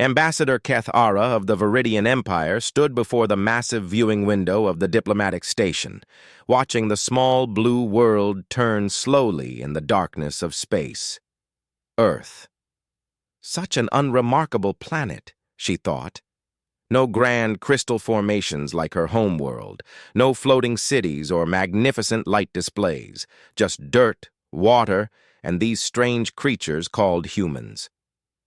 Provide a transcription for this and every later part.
Ambassador Kethara of the Viridian Empire stood before the massive viewing window of the diplomatic station, watching the small blue world turn slowly in the darkness of space. Earth. Such an unremarkable planet, she thought. No grand crystal formations like her homeworld, no floating cities or magnificent light displays, just dirt, water, and these strange creatures called humans.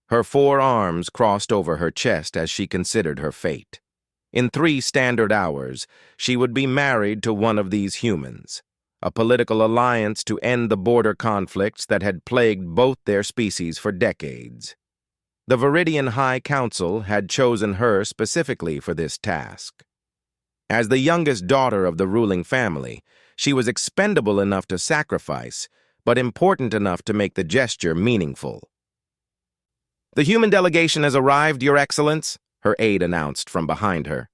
Her 4 arms crossed over her chest as she considered her fate. In 3 standard hours, she would be married to one of these humans, a political alliance to end the border conflicts that had plagued both their species for decades. The Viridian High Council had chosen her specifically for this task. As the youngest daughter of the ruling family, she was expendable enough to sacrifice, but important enough to make the gesture meaningful. "The human delegation has arrived, Your Excellence," her aide announced from behind her.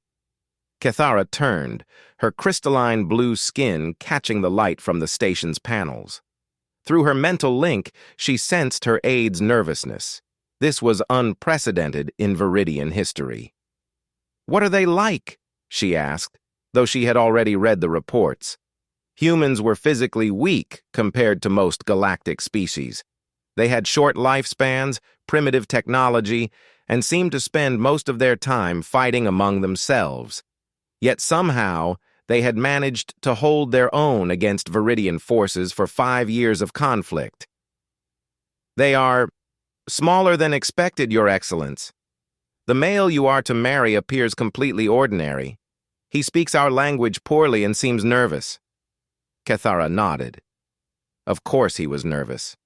Kethara turned, her crystalline blue skin catching the light from the station's panels. Through her mental link, she sensed her aide's nervousness. This was unprecedented in Viridian history. "What are they like?" she asked, though she had already read the reports. Humans were physically weak compared to most galactic species. They had short lifespans, primitive technology, and seemed to spend most of their time fighting among themselves. Yet somehow, they had managed to hold their own against Viridian forces for 5 years of conflict. "They are smaller than expected, Your Excellence. The male you are to marry appears completely ordinary. He speaks our language poorly and seems nervous." Kethara nodded. Of course he was nervous.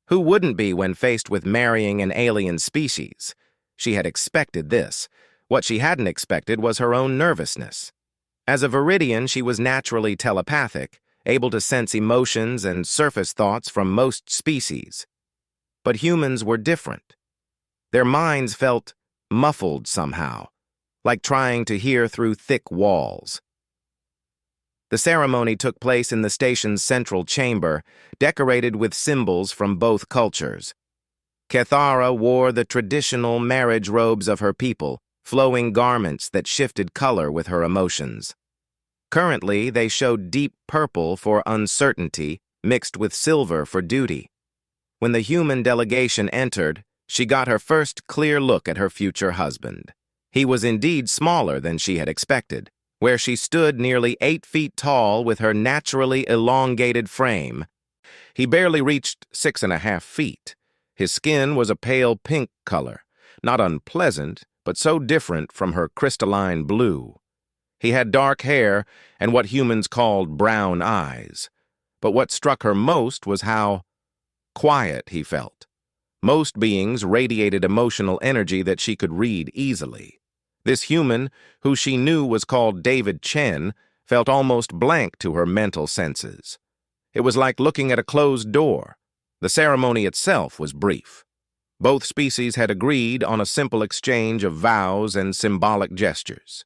Who wouldn't be when faced with marrying an alien species? She had expected this. What she hadn't expected was her own nervousness. As a Viridian, she was naturally telepathic, able to sense emotions and surface thoughts from most species. But humans were different. Their minds felt muffled somehow, like trying to hear through thick walls. The ceremony took place in the station's central chamber, decorated with symbols from both cultures. Kethara wore the traditional marriage robes of her people, flowing garments that shifted color with her emotions. Currently, they showed deep purple for uncertainty, mixed with silver for duty. When the human delegation entered, she got her first clear look at her future husband. He was indeed smaller than she had expected. Where she stood nearly 8 feet tall with her naturally elongated frame, he barely reached 6.5 feet. His skin was a pale pink color, not unpleasant, but so different from her crystalline blue. He had dark hair and what humans called brown eyes. But what struck her most was how quiet he felt. Most beings radiated emotional energy that she could read easily. This human, who she knew was called David Chen, felt almost blank to her mental senses. It was like looking at a closed door. The ceremony itself was brief. Both species had agreed on a simple exchange of vows and symbolic gestures.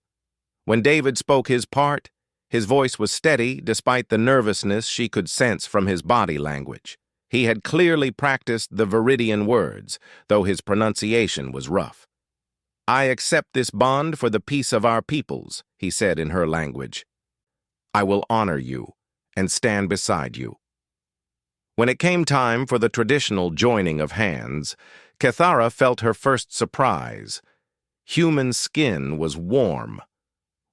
When David spoke his part, his voice was steady despite the nervousness she could sense from his body language. He had clearly practiced the Viridian words, though his pronunciation was rough. "I accept this bond for the peace of our peoples," he said in her language. "I will honor you and stand beside you." When it came time for the traditional joining of hands, Kethara felt her first surprise. Human skin was warm,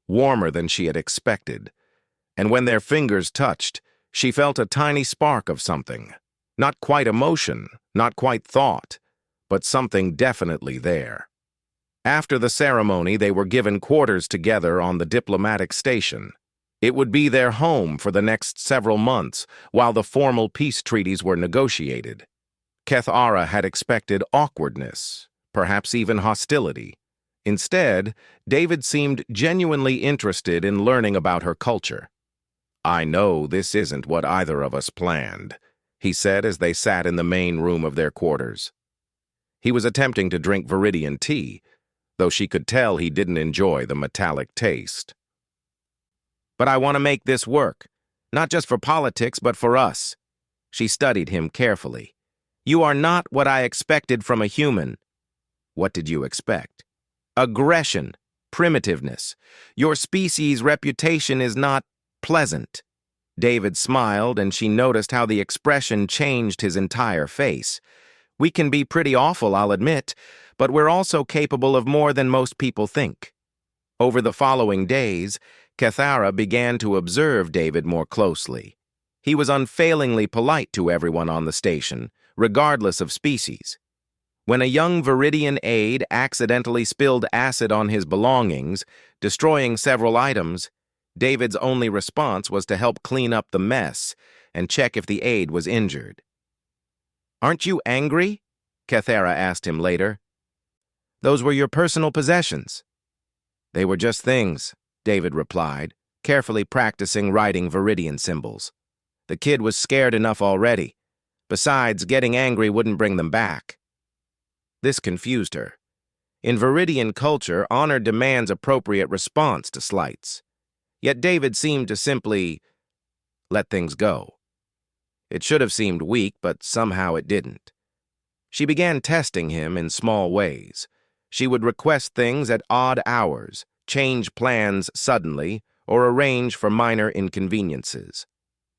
warmer than she had expected, and when their fingers touched, she felt a tiny spark of something. Not quite emotion, not quite thought, but something definitely there. After the ceremony, they were given quarters together on the diplomatic station. It would be their home for the next several months, while the formal peace treaties were negotiated. Kethara had expected awkwardness, perhaps even hostility. Instead, David seemed genuinely interested in learning about her culture. "I know this isn't what either of us planned," he said as they sat in the main room of their quarters. He was attempting to drink Viridian tea, though she could tell he didn't enjoy the metallic taste. "But I want to make this work, not just for politics, but for us." She studied him carefully. "You are not what I expected from a human." What did you expect? Aggression, primitiveness. Your species' reputation is not pleasant. David smiled, and she noticed how the expression changed his entire face. We can be pretty awful, I'll admit, but we're also capable of more than most people think. Over the following days, Cathara began to observe David more closely. He was unfailingly polite to everyone on the station, regardless of species. When a young Viridian aide accidentally spilled acid on his belongings, destroying several items, David's only response was to help clean up the mess and check if the aide was injured. "Aren't you angry?" Cathara asked him later. "Those were your personal possessions." "They were just things," David replied, carefully practicing writing Viridian symbols. The kid was scared enough already. Besides, getting angry wouldn't bring them back. This confused her. In Viridian culture, honor demands appropriate response to slights. Yet David seemed to simply let things go. It should have seemed weak, but somehow it didn't. She began testing him in small ways. She would request things at odd hours, change plans suddenly, or arrange for minor inconveniences.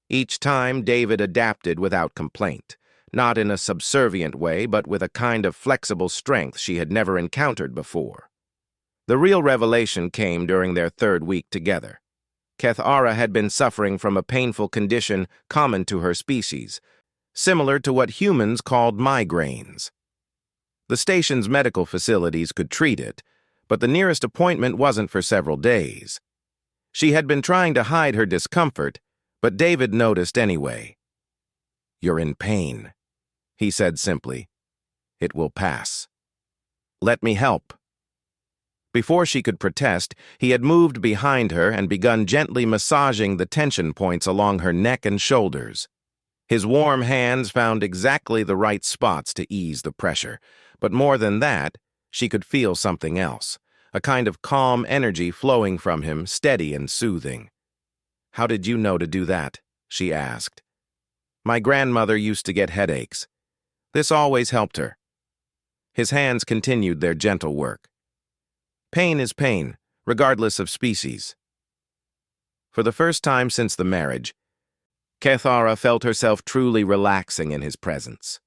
Each time, David adapted without complaint, not in a subservient way, but with a kind of flexible strength she had never encountered before. The real revelation came during their third week together. Cathara had been suffering from a painful condition common to her species, similar to what humans called migraines. The station's medical facilities could treat it, but the nearest appointment wasn't for several days. She had been trying to hide her discomfort, but David noticed anyway. "You're in pain," he said simply. "It will pass. Let me help." Before she could protest, he had moved behind her and begun gently massaging the tension points along her neck and shoulders. His warm hands found exactly the right spots to ease the pressure, but more than that, she could feel something else, a kind of calm energy flowing from him, steady and soothing. "How did you know to do that?" she asked. "My grandmother used to get headaches. This always helped her." His hands continued their gentle work. Pain is pain, regardless of species. For the first time since the marriage, Cathara felt herself truly relaxing in his presence.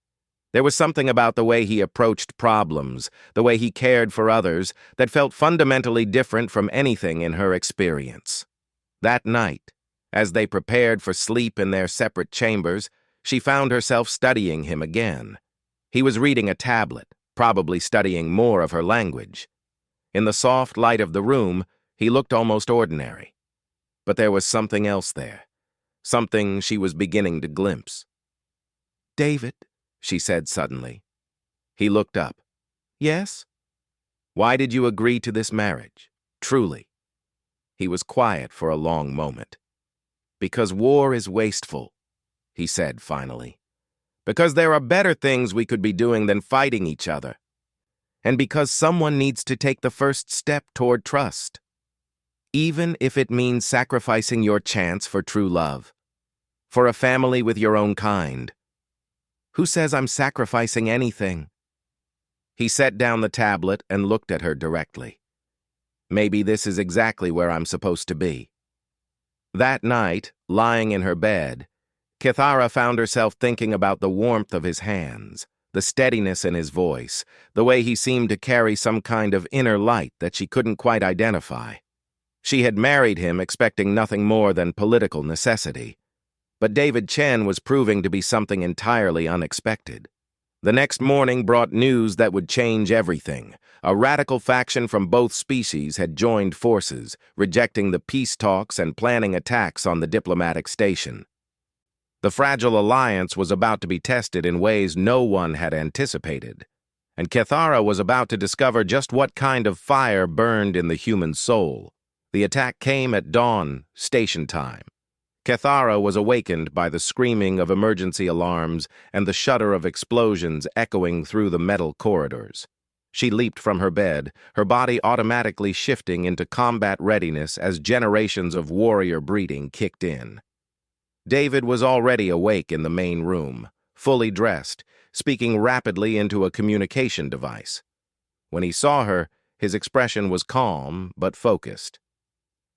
There was something about the way he approached problems, the way he cared for others, that felt fundamentally different from anything in her experience. That night, as they prepared for sleep in their separate chambers, she found herself studying him again. He was reading a tablet, probably studying more of her language. In the soft light of the room, he looked almost ordinary. But there was something else there, something she was beginning to glimpse. "David," she said suddenly. He looked up. "Yes?" "Why did you agree to this marriage? Truly." He was quiet for a long moment. "Because war is wasteful," he said finally. "Because there are better things we could be doing than fighting each other. And because someone needs to take the first step toward trust, even if it means sacrificing your chance for true love, for a family with your own kind." "Who says I'm sacrificing anything?" He set down the tablet and looked at her directly. "Maybe this is exactly where I'm supposed to be." That night, lying in her bed, Cathara found herself thinking about the warmth of his hands, the steadiness in his voice, the way he seemed to carry some kind of inner light that she couldn't quite identify. She had married him expecting nothing more than political necessity. But David Chen was proving to be something entirely unexpected. The next morning brought news that would change everything. A radical faction from both species had joined forces, rejecting the peace talks and planning attacks on the diplomatic station. The fragile alliance was about to be tested in ways no one had anticipated, and Cathara was about to discover just what kind of fire burned in the human soul. The attack came at dawn, station time. Cathara was awakened by the screaming of emergency alarms and the shudder of explosions echoing through the metal corridors. She leaped from her bed, her body automatically shifting into combat readiness as generations of warrior breeding kicked in. David was already awake in the main room, fully dressed, speaking rapidly into a communication device. When he saw her, his expression was calm but focused.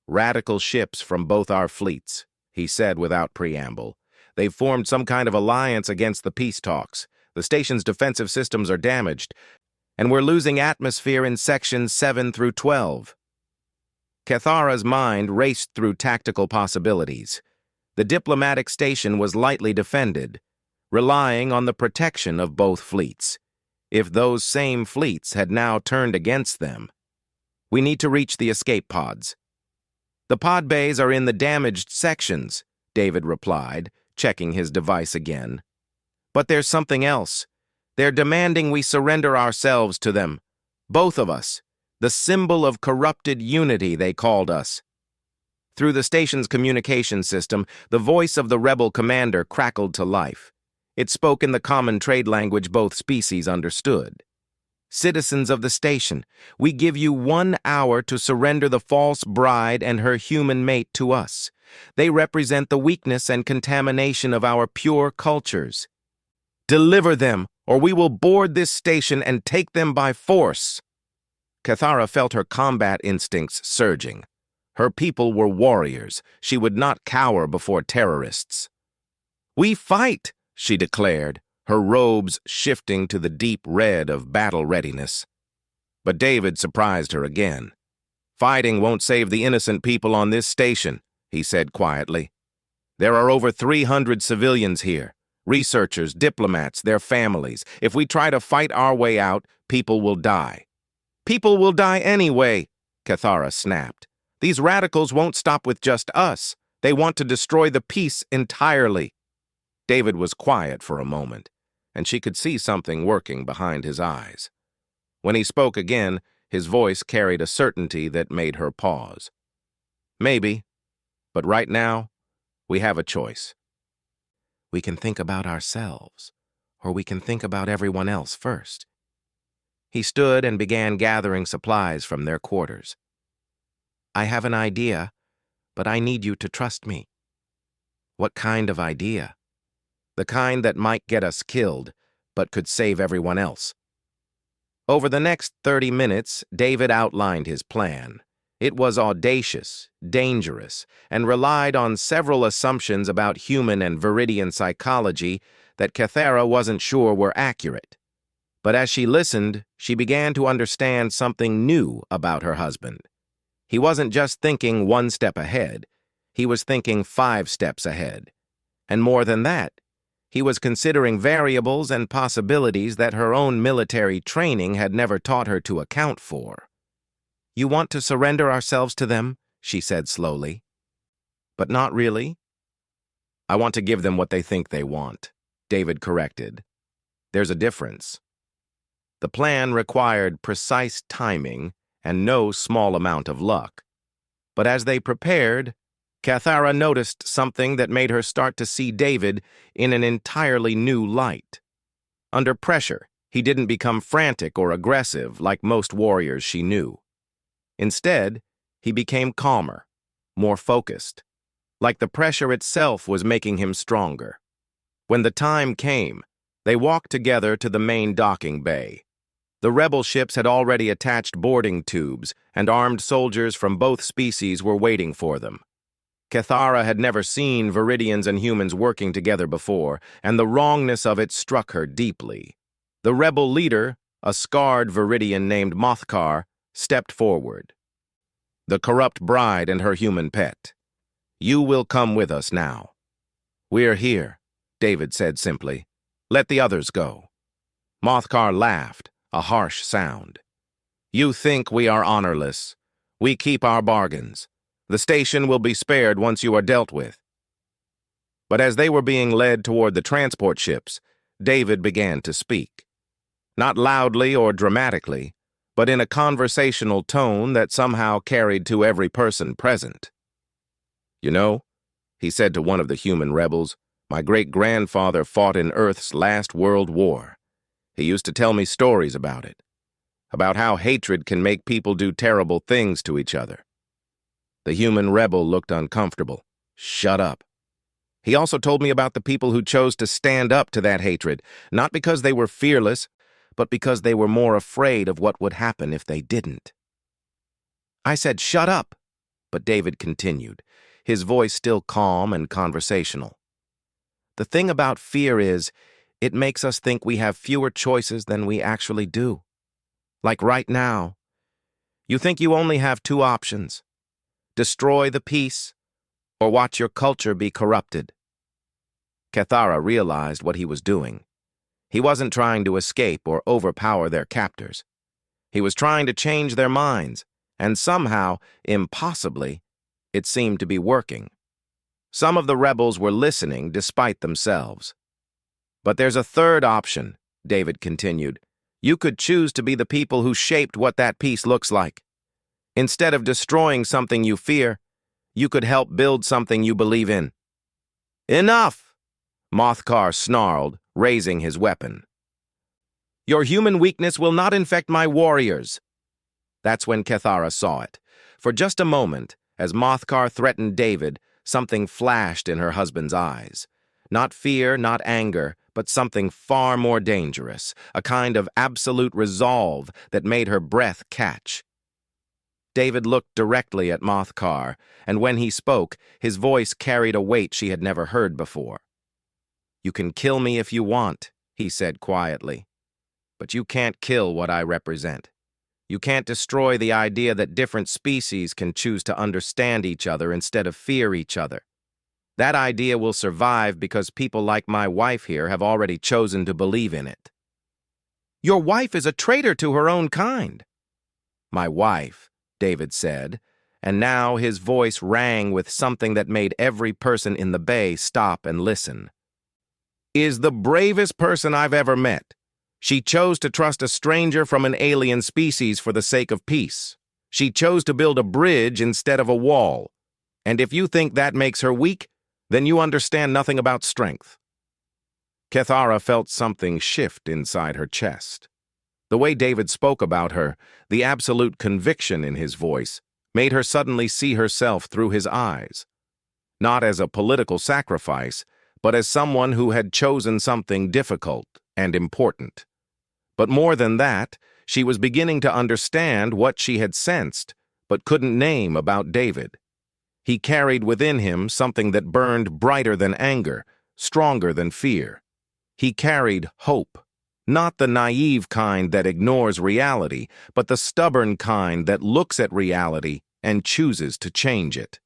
"Radical ships from both our fleets," he said without preamble. "They've formed some kind of alliance against the peace talks. The station's defensive systems are damaged, and we're losing atmosphere in sections 7 through 12. Cathara's mind raced through tactical possibilities. The diplomatic station was lightly defended, relying on the protection of both fleets. If those same fleets had now turned against them, we need to reach the escape pods. "The pod bays are in the damaged sections," David replied, checking his device again. "But there's something else. They're demanding we surrender ourselves to them. Both of us. The symbol of corrupted unity, they called us." Through the station's communication system, the voice of the rebel commander crackled to life. It spoke in the common trade language both species understood. "Citizens of the station, we give you 1 hour to surrender the false bride and her human mate to us. They represent the weakness and contamination of our pure cultures. Deliver them, or we will board this station and take them by force." Cathara felt her combat instincts surging. Her people were warriors. She would not cower before terrorists. "We fight," she declared, her robes shifting to the deep red of battle readiness. But David surprised her again. "Fighting won't save the innocent people on this station," he said quietly. "There are over 300 civilians here. Researchers, diplomats, their families. If we try to fight our way out, people will die." "People will die anyway," Cathara snapped. "These radicals won't stop with just us. They want to destroy the peace entirely." David was quiet for a moment, and she could see something working behind his eyes. When he spoke again, his voice carried a certainty that made her pause. "Maybe, but right now, we have a choice. We can think about ourselves, or we can think about everyone else first." He stood and began gathering supplies from their quarters. "I have an idea, but I need you to trust me." "What kind of idea?" "The kind that might get us killed, but could save everyone else." Over the next 30 minutes, David outlined his plan. It was audacious, dangerous, and relied on several assumptions about human and Viridian psychology that Cathara wasn't sure were accurate. But as she listened, she began to understand something new about her husband. He wasn't just thinking 1 step ahead. He was thinking 5 steps ahead. And more than that, he was considering variables and possibilities that her own military training had never taught her to account for. "You want to surrender ourselves to them?" she said slowly. "But not really." "I want to give them what they think they want," David corrected. "There's a difference." The plan required precise timing and no small amount of luck. But as they prepared, Cathara noticed something that made her start to see David in an entirely new light. Under pressure, he didn't become frantic or aggressive like most warriors she knew. Instead, he became calmer, more focused, like the pressure itself was making him stronger. When the time came, they walked together to the main docking bay. The rebel ships had already attached boarding tubes, and armed soldiers from both species were waiting for them. Cathara had never seen Viridians and humans working together before, and the wrongness of it struck her deeply. The rebel leader, a scarred Viridian named Mothkar, stepped forward. "The corrupt bride and her human pet. You will come with us now." "We're here," David said simply. "Let the others go." Mothkar laughed, a harsh sound. "You think we are honorless. We keep our bargains. The station will be spared once you are dealt with." But as they were being led toward the transport ships, David began to speak. Not loudly or dramatically, but in a conversational tone that somehow carried to every person present. "You know," he said to one of the human rebels, "my great-grandfather fought in Earth's last World War. He used to tell me stories about it, about how hatred can make people do terrible things to each other." The human rebel looked uncomfortable. "Shut up." "He also told me about the people who chose to stand up to that hatred, not because they were fearless, but because they were more afraid of what would happen if they didn't. I said, "Shut up," but David continued, his voice still calm and conversational. "The thing about fear is, it makes us think we have fewer choices than we actually do. Like right now, you think you only have two options: destroy the peace or watch your culture be corrupted." Cathara realized what he was doing. He wasn't trying to escape or overpower their captors. He was trying to change their minds, and somehow, impossibly, it seemed to be working. Some of the rebels were listening despite themselves. "But there's a third option," David continued. "You could choose to be the people who shaped what that peace looks like. Instead of destroying something you fear, you could help build something you believe in." "Enough!" Mothkar snarled, raising his weapon. "Your human weakness will not infect my warriors." That's when Cathara saw it. For just a moment, as Mothkar threatened David, something flashed in her husband's eyes. Not fear, not anger, but something far more dangerous, a kind of absolute resolve that made her breath catch. David looked directly at Mothkar, and when he spoke, his voice carried a weight she had never heard before. "You can kill me if you want," he said quietly. "But you can't kill what I represent. You can't destroy the idea that different species can choose to understand each other instead of fear each other. That idea will survive because people like my wife here have already chosen to believe in it." "Your wife is a traitor to her own kind." "My wife," David said, and now his voice rang with something that made every person in the bay stop and listen, "is the bravest person I've ever met. She chose to trust a stranger from an alien species for the sake of peace. She chose to build a bridge instead of a wall. And if you think that makes her weak, then you understand nothing about strength." Cathara felt something shift inside her chest. The way David spoke about her, the absolute conviction in his voice, made her suddenly see herself through his eyes. Not as a political sacrifice, but as someone who had chosen something difficult and important. But more than that, she was beginning to understand what she had sensed, but couldn't name about David. He carried within him something that burned brighter than anger, stronger than fear. He carried hope. Not the naive kind that ignores reality, but the stubborn kind that looks at reality and chooses to change it.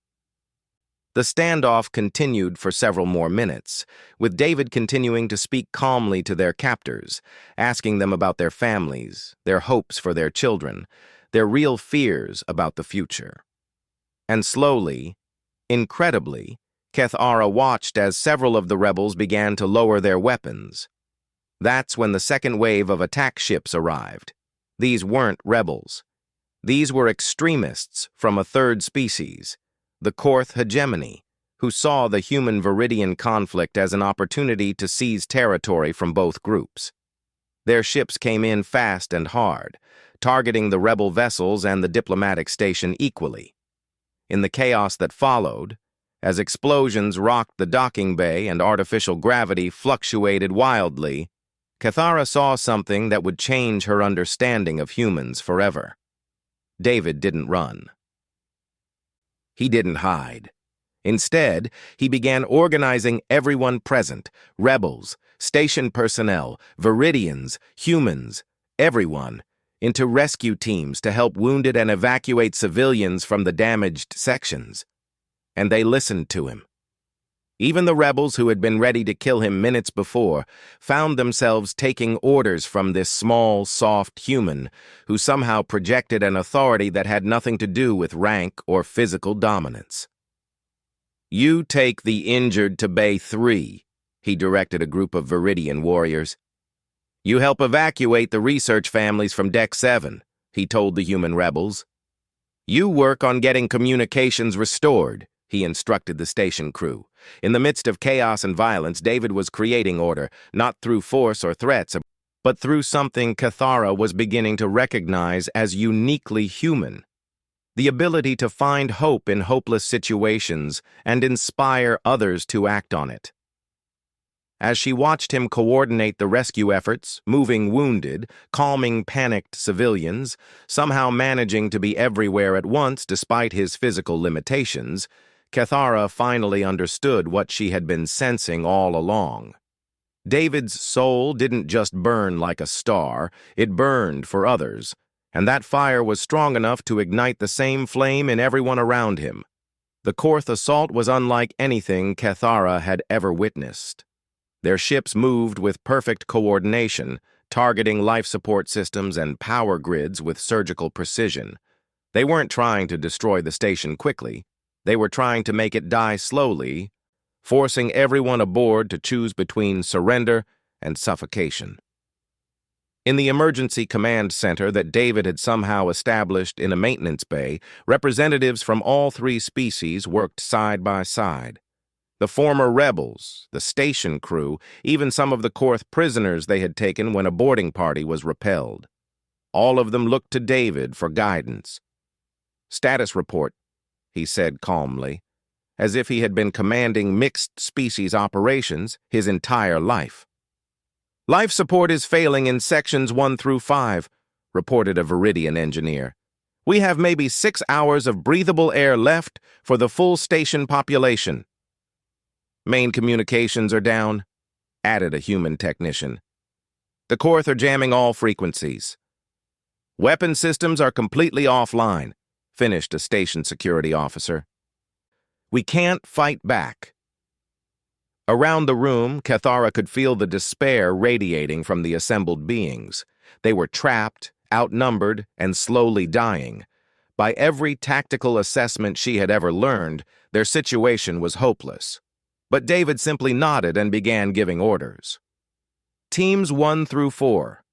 The standoff continued for several more minutes, with David continuing to speak calmly to their captors, asking them about their families, their hopes for their children, their real fears about the future. And slowly, incredibly, Cathara watched as several of the rebels began to lower their weapons. That's when the second wave of attack ships arrived. These weren't rebels. These were extremists from a third species, the Korth hegemony, who saw the human-Viridian conflict as an opportunity to seize territory from both groups. Their ships came in fast and hard, targeting the rebel vessels and the diplomatic station equally. In the chaos that followed, as explosions rocked the docking bay and artificial gravity fluctuated wildly, Cathara saw something that would change her understanding of humans forever. David didn't run. He didn't hide. Instead, he began organizing everyone present, rebels, station personnel, Viridians, humans, everyone, into rescue teams to help wounded and evacuate civilians from the damaged sections. And they listened to him. Even the rebels who had been ready to kill him minutes before found themselves taking orders from this small, soft human who somehow projected an authority that had nothing to do with rank or physical dominance. "You take the injured to Bay 3, he directed a group of Viridian warriors. "You help evacuate the research families from Deck 7, he told the human rebels. "You work on getting communications restored, he instructed the station crew. In the midst of chaos and violence, David was creating order, not through force or threats, but through something Cathara was beginning to recognize as uniquely human: the ability to find hope in hopeless situations and inspire others to act on it. As she watched him coordinate the rescue efforts, moving wounded, calming panicked civilians, somehow managing to be everywhere at once despite his physical limitations, Cathara finally understood what she had been sensing all along. David's soul didn't just burn like a star, it burned for others, and that fire was strong enough to ignite the same flame in everyone around him. The Korth assault was unlike anything Cathara had ever witnessed. Their ships moved with perfect coordination, targeting life support systems and power grids with surgical precision. They weren't trying to destroy the station quickly. They were trying to make it die slowly, forcing everyone aboard to choose between surrender and suffocation. In the emergency command center that David had somehow established in a maintenance bay, representatives from all three species worked side by side. The former rebels, the station crew, even some of the Korth prisoners they had taken when a boarding party was repelled. All of them looked to David for guidance. "Status report," he said calmly, as if he had been commanding mixed-species operations his entire life. "Life support is failing in sections 1 through 5, reported a Viridian engineer. "We have maybe 6 hours of breathable air left for the full station population." "Main communications are down," added a human technician. "The Korth are jamming all frequencies." "Weapon systems are completely offline," finished a station security officer. "We can't fight back." Around the room, Cathara could feel the despair radiating from the assembled beings. They were trapped, outnumbered, and slowly dying. By every tactical assessment she had ever learned, their situation was hopeless. But David simply nodded and began giving orders. "Teams 1 through 4.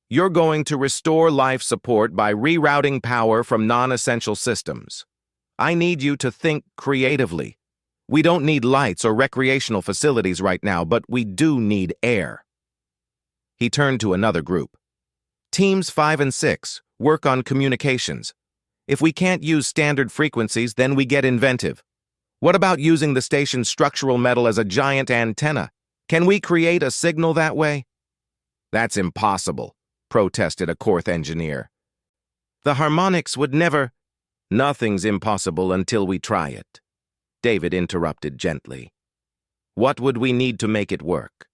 You're going to restore life support by rerouting power from non-essential systems. I need you to think creatively. We don't need lights or recreational facilities right now, but we do need air." He turned to another group. "Teams 5 and 6, work on communications. If we can't use standard frequencies, then we get inventive. What about using the station's structural metal as a giant antenna? Can we create a signal that way?" "That's impossible," protested a Korth engineer. "The harmonics would never—" "Nothing's impossible until we try it," David interrupted gently. "What would we need to make it work?"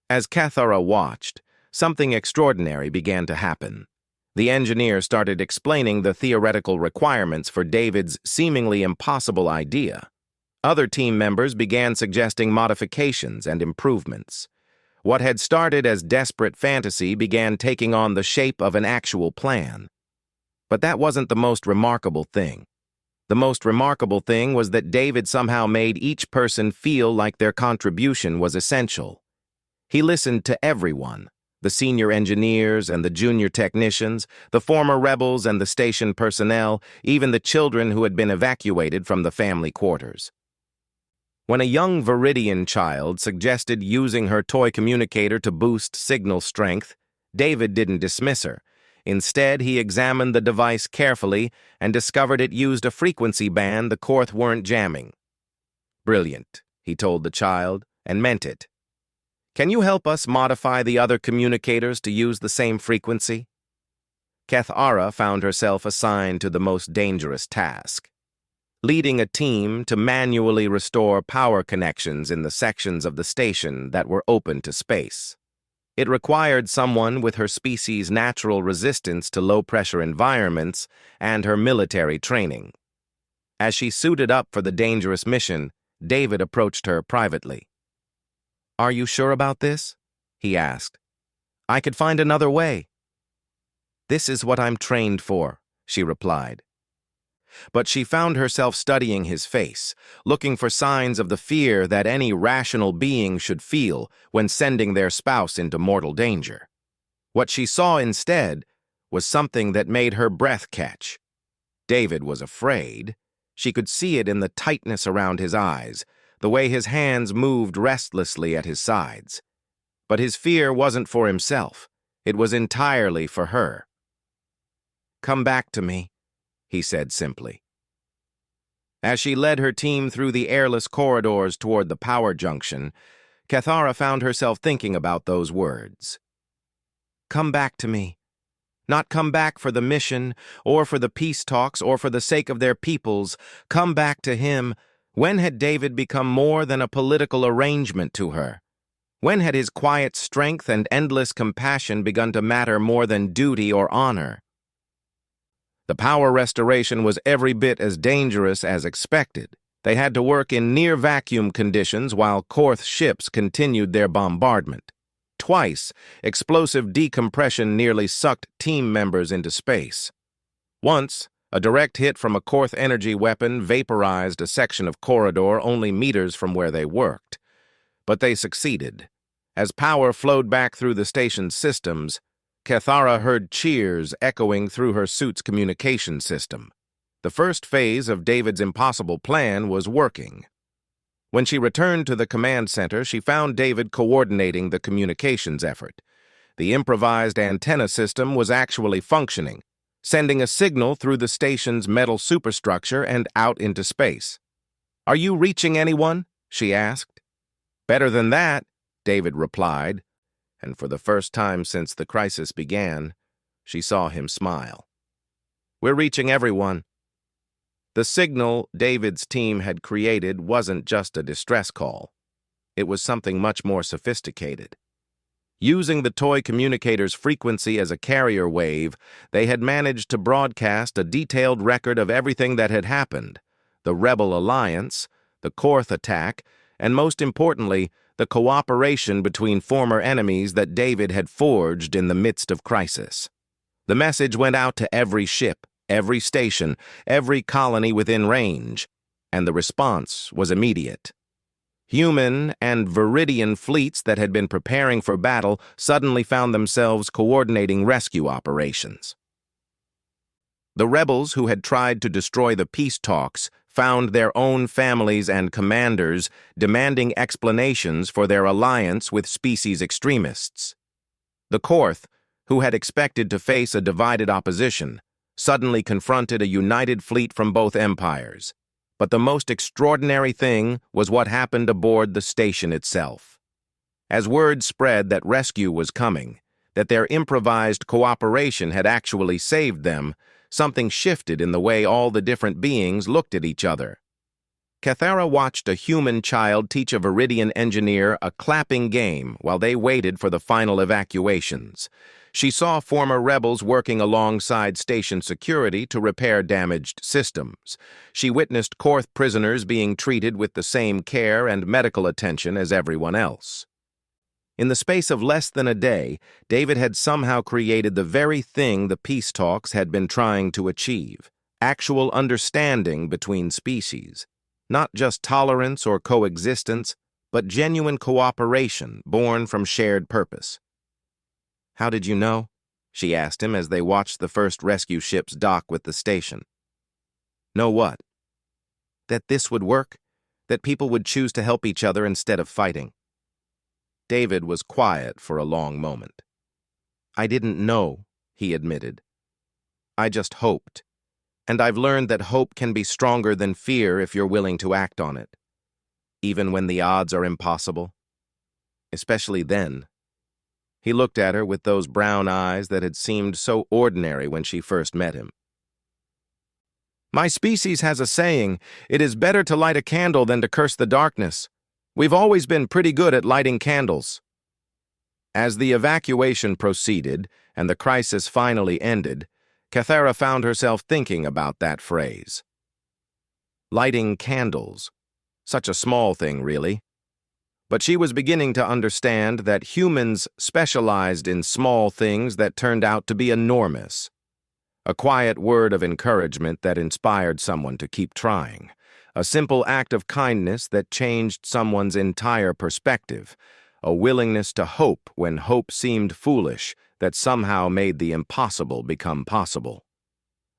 As Cathara watched, something extraordinary began to happen. The engineer started explaining the theoretical requirements for David's seemingly impossible idea. Other team members began suggesting modifications and improvements. What had started as desperate fantasy began taking on the shape of an actual plan. But that wasn't the most remarkable thing. The most remarkable thing was that David somehow made each person feel like their contribution was essential. He listened to everyone. The senior engineers and the junior technicians, the former rebels and the station personnel, even the children who had been evacuated from the family quarters. When a young Viridian child suggested using her toy communicator to boost signal strength, David didn't dismiss her. Instead, he examined the device carefully and discovered it used a frequency band the Korth weren't jamming. "Brilliant," he told the child, and meant it. "Can you help us modify the other communicators to use the same frequency?" Cathara found herself assigned to the most dangerous task: leading a team to manually restore power connections in the sections of the station that were open to space. It required someone with her species' natural resistance to low-pressure environments and her military training. As she suited up for the dangerous mission, David approached her privately. "Are you sure about this?" he asked. "I could find another way." "This is what I'm trained for," she replied. But she found herself studying his face, looking for signs of the fear that any rational being should feel when sending their spouse into mortal danger. What she saw instead was something that made her breath catch. David was afraid. She could see it in the tightness around his eyes, the way his hands moved restlessly at his sides. But his fear wasn't for himself. It was entirely for her. "Come back to me," he said simply. As she led her team through the airless corridors toward the power junction, Cathara found herself thinking about those words. Come back to me. Not come back for the mission, or for the peace talks, or for the sake of their peoples. Come back to him. When had David become more than a political arrangement to her? When had his quiet strength and endless compassion begun to matter more than duty or honor? The power restoration was every bit as dangerous as expected. They had to work in near-vacuum conditions while Korth's ships continued their bombardment. Twice, explosive decompression nearly sucked team members into space. Once, a direct hit from a Korth energy weapon vaporized a section of corridor only meters from where they worked. But they succeeded. As power flowed back through the station's systems, Cathara heard cheers echoing through her suit's communication system. The first phase of David's impossible plan was working. When she returned to the command center, she found David coordinating the communications effort. The improvised antenna system was actually functioning, sending a signal through the station's metal superstructure and out into space. "Are you reaching anyone?" she asked. "Better than that," David replied, and for the first time since the crisis began, she saw him smile. "We're reaching everyone." The signal David's team had created wasn't just a distress call. It was something much more sophisticated. Using the toy communicator's frequency as a carrier wave, they had managed to broadcast a detailed record of everything that had happened: the Rebel Alliance, the Korth attack, and most importantly, the cooperation between former enemies that David had forged in the midst of crisis. The message went out to every ship, every station, every colony within range, and the response was immediate. Human and Viridian fleets that had been preparing for battle suddenly found themselves coordinating rescue operations. The rebels who had tried to destroy the peace talks found their own families and commanders demanding explanations for their alliance with species extremists. The Korth, who had expected to face a divided opposition, suddenly confronted a united fleet from both empires. But the most extraordinary thing was what happened aboard the station itself. As word spread that rescue was coming, that their improvised cooperation had actually saved them, something shifted in the way all the different beings looked at each other. Cathara watched a human child teach a Viridian engineer a clapping game while they waited for the final evacuations. She saw former rebels working alongside station security to repair damaged systems. She witnessed Korth prisoners being treated with the same care and medical attention as everyone else. In the space of less than a day, David had somehow created the very thing the peace talks had been trying to achieve: actual understanding between species. Not just tolerance or coexistence, but genuine cooperation born from shared purpose. "How did you know?" she asked him as they watched the first rescue ships dock with the station. "Know what?" "That this would work, that people would choose to help each other instead of fighting." David was quiet for a long moment. "I didn't know," he admitted. "I just hoped. And I've learned that hope can be stronger than fear if you're willing to act on it, even when the odds are impossible. Especially then." He looked at her with those brown eyes that had seemed so ordinary when she first met him. "My species has a saying, it is better to light a candle than to curse the darkness. We've always been pretty good at lighting candles." As the evacuation proceeded and the crisis finally ended, Cathara found herself thinking about that phrase. Lighting candles. Such a small thing, really. But she was beginning to understand that humans specialized in small things that turned out to be enormous. A quiet word of encouragement that inspired someone to keep trying. A simple act of kindness that changed someone's entire perspective. A willingness to hope when hope seemed foolish that somehow made the impossible become possible.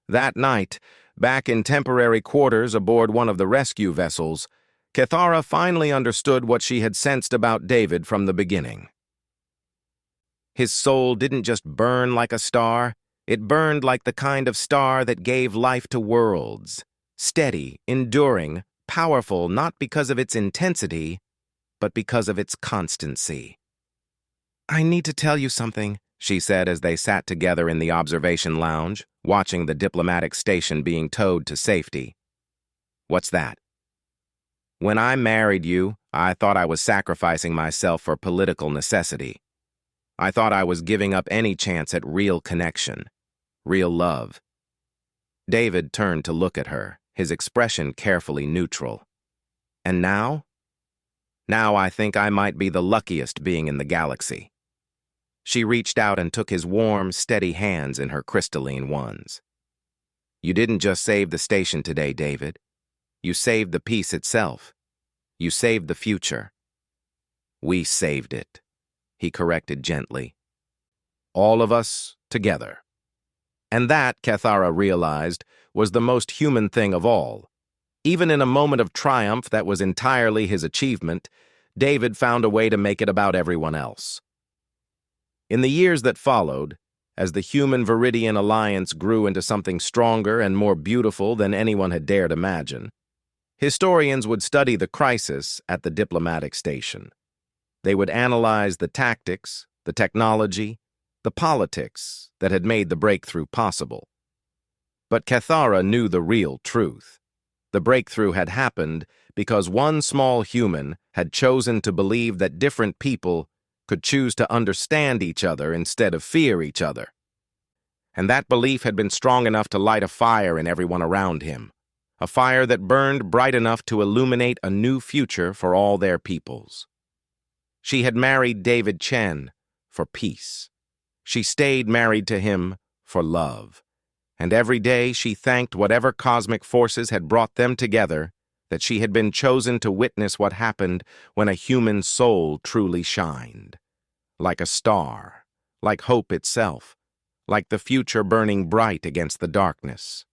That night, back in temporary quarters aboard one of the rescue vessels, Cathara finally understood what she had sensed about David from the beginning. His soul didn't just burn like a star, it burned like the kind of star that gave life to worlds. Steady, enduring, powerful not because of its intensity, but because of its constancy. "I need to tell you something," she said as they sat together in the observation lounge, watching the diplomatic station being towed to safety. "What's that?" "When I married you, I thought I was sacrificing myself for political necessity. I thought I was giving up any chance at real connection, real love." David turned to look at her, his expression carefully neutral. "And now? Now I think I might be the luckiest being in the galaxy." She reached out and took his warm, steady hands in her crystalline ones. "You didn't just save the station today, David. You saved the peace itself. You saved the future." "We saved it," he corrected gently. "All of us together." And that, Cathara realized, was the most human thing of all. Even in a moment of triumph that was entirely his achievement, David found a way to make it about everyone else. In the years that followed, as the Human-Viridian alliance grew into something stronger and more beautiful than anyone had dared imagine, historians would study the crisis at the diplomatic station. They would analyze the tactics, the technology, the politics that had made the breakthrough possible. But Cathara knew the real truth. The breakthrough had happened because one small human had chosen to believe that different people could choose to understand each other instead of fear each other. And that belief had been strong enough to light a fire in everyone around him, a fire that burned bright enough to illuminate a new future for all their peoples. She had married David Chen for peace. She stayed married to him for love. And every day she thanked whatever cosmic forces had brought them together that she had been chosen to witness what happened when a human soul truly shined. Like a star, like hope itself, like the future burning bright against the darkness.